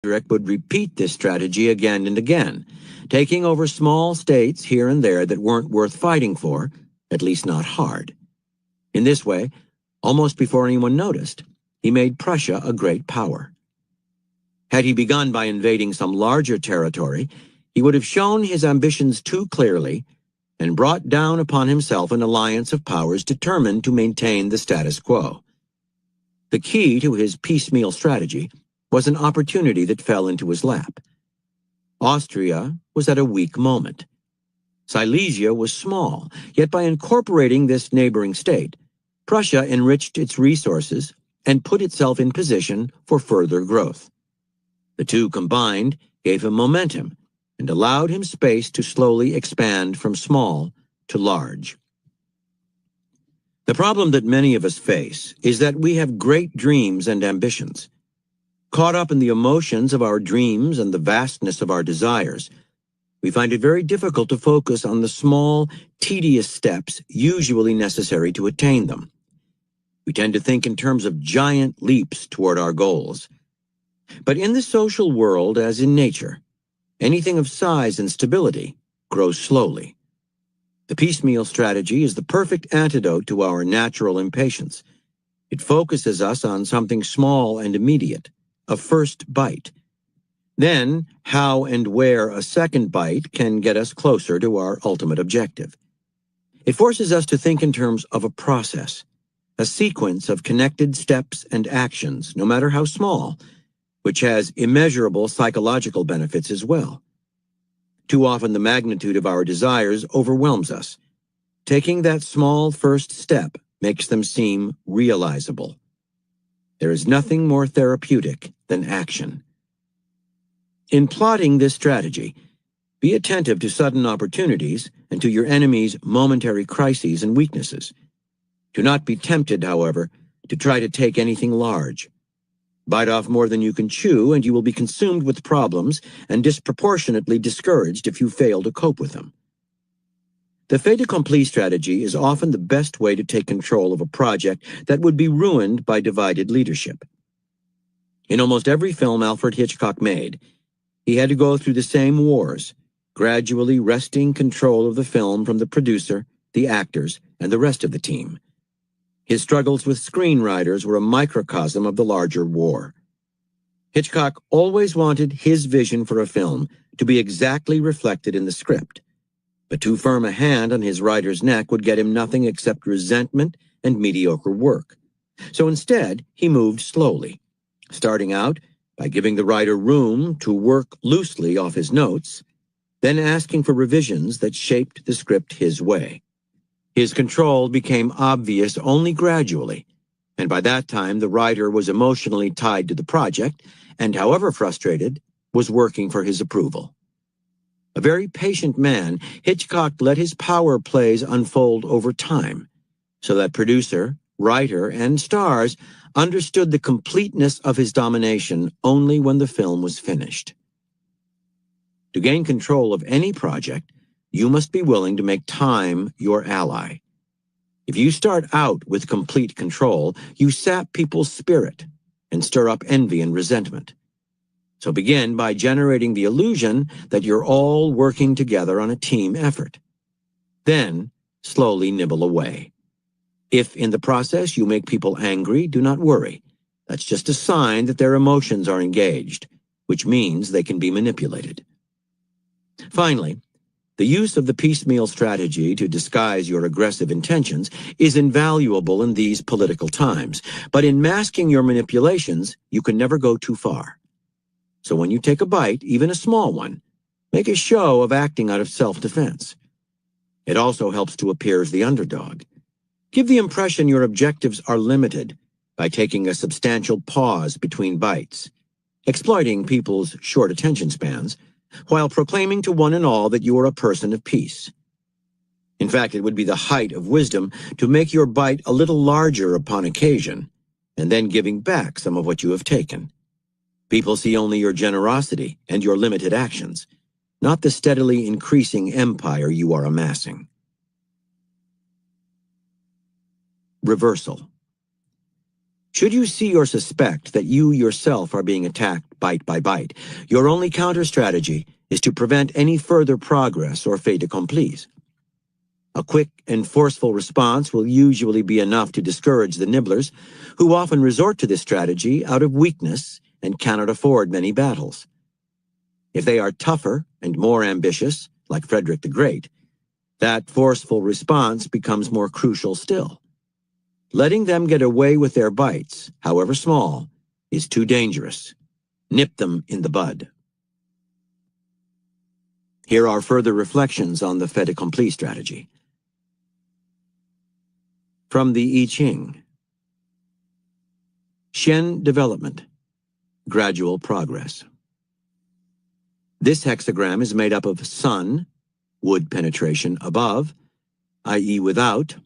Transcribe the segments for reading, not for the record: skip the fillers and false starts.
Frederick would repeat this strategy again and again, taking over small states here and there that weren't worth fighting for, at least not hard. In this way, almost before anyone noticed, he made Prussia a great power. Had he begun by invading some larger territory, he would have shown his ambitions too clearly and brought down upon himself an alliance of powers determined to maintain the status quo. The key to his piecemeal strategy was an opportunity that fell into his lap. Austria was at a weak moment. Silesia was small, yet by incorporating this neighboring state, Prussia enriched its resources and put itself in position for further growth. The two combined gave him momentum and allowed him space to slowly expand from small to large. The problem that many of us face is that we have great dreams and ambitions. Caught up in the emotions of our dreams and the vastness of our desires, we find it very difficult to focus on the small, tedious steps usually necessary to attain them. We tend to think in terms of giant leaps toward our goals. But in the social world, as in nature, anything of size and stability grows slowly. The piecemeal strategy is the perfect antidote to our natural impatience. It focuses us on something small and immediate, a first bite. Then, how and where a second bite can get us closer to our ultimate objective. It forces us to think in terms of a process, a sequence of connected steps and actions, no matter how small, which has immeasurable psychological benefits as well. Too often the magnitude of our desires overwhelms us. Taking that small first step makes them seem realizable. There is nothing more therapeutic than action. In plotting this strategy, be attentive to sudden opportunities and to your enemy's momentary crises and weaknesses. Do not be tempted, however, to try to take anything large. Bite off more than you can chew, and you will be consumed with problems and disproportionately discouraged if you fail to cope with them. The fait accompli strategy is often the best way to take control of a project that would be ruined by divided leadership. In almost every film Alfred Hitchcock made, he had to go through the same wars, gradually wresting control of the film from the producer, the actors, and the rest of the team. His struggles with screenwriters were a microcosm of the larger war. Hitchcock always wanted his vision for a film to be exactly reflected in the script, but too firm a hand on his writer's neck would get him nothing except resentment and mediocre work. So instead, he moved slowly, starting out by giving the writer room to work loosely off his notes, then asking for revisions that shaped the script his way. His control became obvious only gradually, and by that time the writer was emotionally tied to the project and, however frustrated, was working for his approval. A very patient man, Hitchcock let his power plays unfold over time, so that producer, writer, and stars understood the completeness of his domination only when the film was finished. To gain control of any project, you must be willing to make time your ally. If you start out with complete control, you sap people's spirit and stir up envy and resentment. So begin by generating the illusion that you're all working together on a team effort. Then, slowly nibble away. If in the process you make people angry, do not worry. That's just a sign that their emotions are engaged, which means they can be manipulated. Finally, the use of the piecemeal strategy to disguise your aggressive intentions is invaluable in these political times, but in masking your manipulations, you can never go too far. So when you take a bite, even a small one, make a show of acting out of self-defense. It also helps to appear as the underdog. Give the impression your objectives are limited by taking a substantial pause between bites, exploiting people's short attention spans, while proclaiming to one and all that you are a person of peace. In fact, it would be the height of wisdom to make your bite a little larger upon occasion, and then giving back some of what you have taken. People see only your generosity and your limited actions, not the steadily increasing empire you are amassing. Reversal. Should you see or suspect that you yourself are being attacked bite by bite. Your only counter-strategy is to prevent any further progress or fait accomplis. A quick and forceful response will usually be enough to discourage the nibblers, who often resort to this strategy out of weakness and cannot afford many battles. If they are tougher and more ambitious, like Frederick the Great, that forceful response becomes more crucial still. Letting them get away with their bites, however small, is too dangerous. Nip them in the bud. Here are further reflections on the fait accompli strategy. From the I Ching. Shen development. Gradual progress. This hexagram is made up of sun, wood penetration above, i.e. without,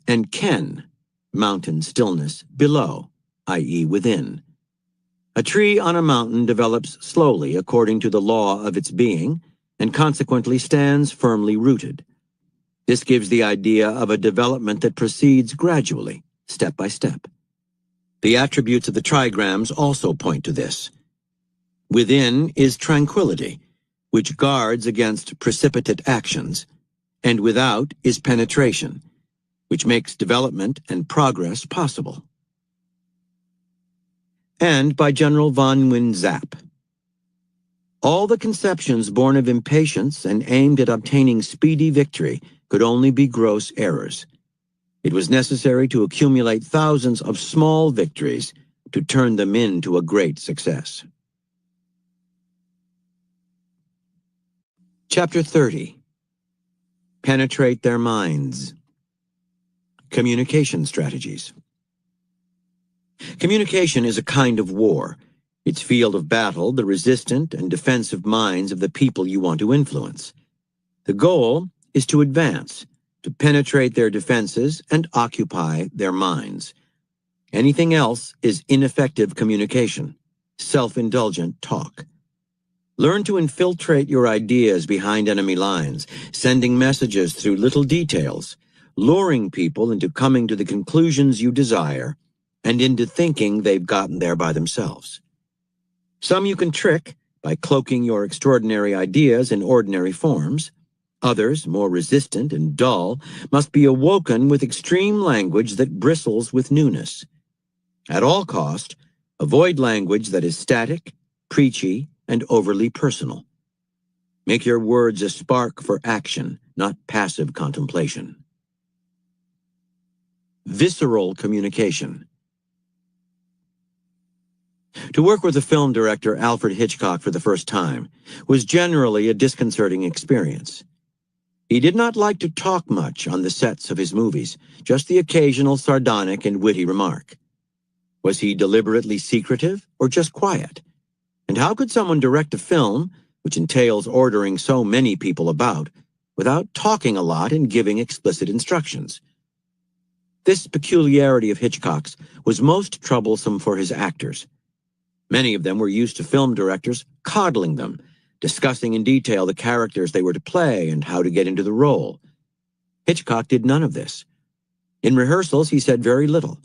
and ken, mountain stillness, below, i.e. within. A tree on a mountain develops slowly according to the law of its being, and consequently stands firmly rooted. This gives the idea of a development that proceeds gradually, step by step. The attributes of the trigrams also point to this. Within is tranquility, which guards against precipitate actions, and without is penetration, which makes development and progress possible. And by General von Win-Zapp. All the conceptions born of impatience and aimed at obtaining speedy victory could only be gross errors. It was necessary to accumulate thousands of small victories to turn them into a great success. Chapter 30. Penetrate their minds. Communication strategies. Communication is a kind of war. Its field of battle, the resistant and defensive minds of the people you want to influence. The goal is to advance, to penetrate their defenses and occupy their minds. Anything else is ineffective communication, self-indulgent talk. Learn to infiltrate your ideas behind enemy lines, sending messages through little details, luring people into coming to the conclusions you desire, and into thinking they've gotten there by themselves. Some you can trick by cloaking your extraordinary ideas in ordinary forms. Others, more resistant and dull, must be awoken with extreme language that bristles with newness. At all cost, avoid language that is static, preachy, and overly personal. Make your words a spark for action, not passive contemplation. Visceral communication. To work with the film director Alfred Hitchcock for the first time was generally a disconcerting experience. He did not like to talk much on the sets of his movies, just the occasional sardonic and witty remark. Was he deliberately secretive or just quiet? And how could someone direct a film, which entails ordering so many people about, without talking a lot and giving explicit instructions? This peculiarity of Hitchcock's was most troublesome for his actors. Many of them were used to film directors coddling them, discussing in detail the characters they were to play and how to get into the role. Hitchcock did none of this. In rehearsals, he said very little.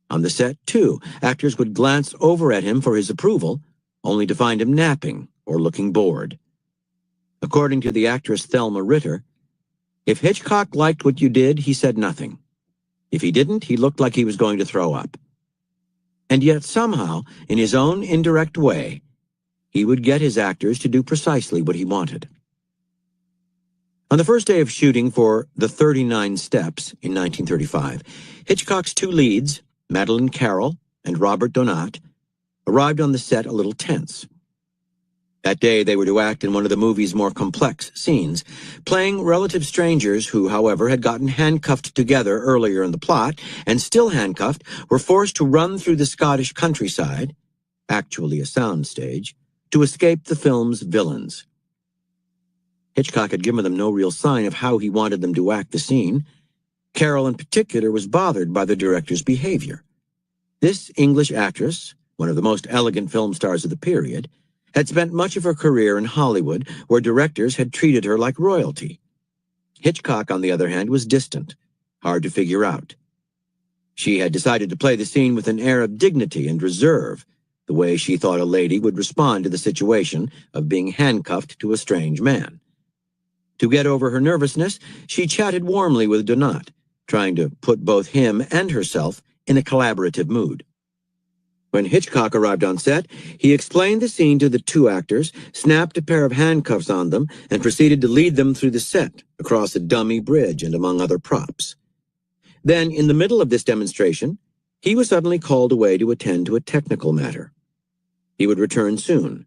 On the set, too, actors would glance over at him for his approval, only to find him napping or looking bored. According to the actress Thelma Ritter, if Hitchcock liked what you did, he said nothing. If he didn't, he looked like he was going to throw up. And yet somehow, in his own indirect way, he would get his actors to do precisely what he wanted. On the first day of shooting for The 39 Steps in 1935, Hitchcock's two leads, Madeleine Carroll and Robert Donat, arrived on the set a little tense. That day they were to act in one of the movie's more complex scenes, playing relative strangers who, however, had gotten handcuffed together earlier in the plot, and still handcuffed, were forced to run through the Scottish countryside, actually a soundstage, to escape the film's villains. Hitchcock had given them no real sign of how he wanted them to act the scene. Carroll in particular was bothered by the director's behavior. This English actress, one of the most elegant film stars of the period, had spent much of her career in Hollywood, where directors had treated her like royalty. Hitchcock, on the other hand, was distant, hard to figure out. She had decided to play the scene with an air of dignity and reserve, the way she thought a lady would respond to the situation of being handcuffed to a strange man. To get over her nervousness, she chatted warmly with Donat, trying to put both him and herself in a collaborative mood. When Hitchcock arrived on set, he explained the scene to the two actors, snapped a pair of handcuffs on them, and proceeded to lead them through the set, across a dummy bridge and among other props. Then, in the middle of this demonstration, he was suddenly called away to attend to a technical matter. He would return soon.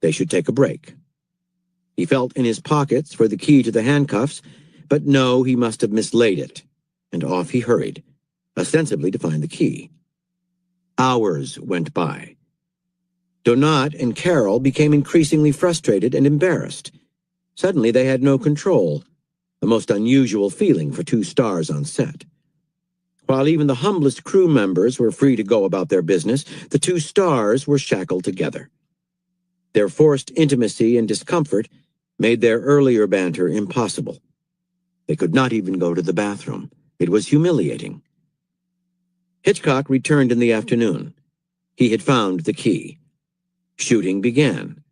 They should take a break. He felt in his pockets for the key to the handcuffs, but no, he must have mislaid it, and off he hurried, ostensibly to find the key. Hours went by. Donat and Carol became increasingly frustrated and embarrassed. Suddenly they had no control, a most unusual feeling for two stars on set. While even the humblest crew members were free to go about their business, the two stars were shackled together. Their forced intimacy and discomfort made their earlier banter impossible. They could not even go to the bathroom. It was humiliating. Hitchcock returned in the afternoon. He had found the key. Shooting began.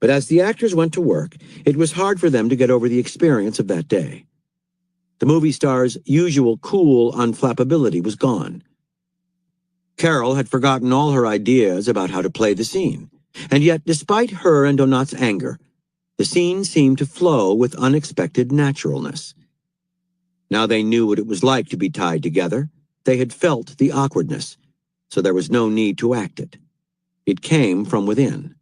But as the actors went to work, it was hard for them to get over the experience of that day. The movie star's usual cool unflappability was gone. Carol had forgotten all her ideas about how to play the scene, and yet, despite her and Donat's anger, the scene seemed to flow with unexpected naturalness. Now they knew what it was like to be tied together. They had felt the awkwardness, so there was no need to act it. It came from within.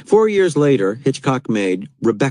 4 years later, Hitchcock made Rebecca.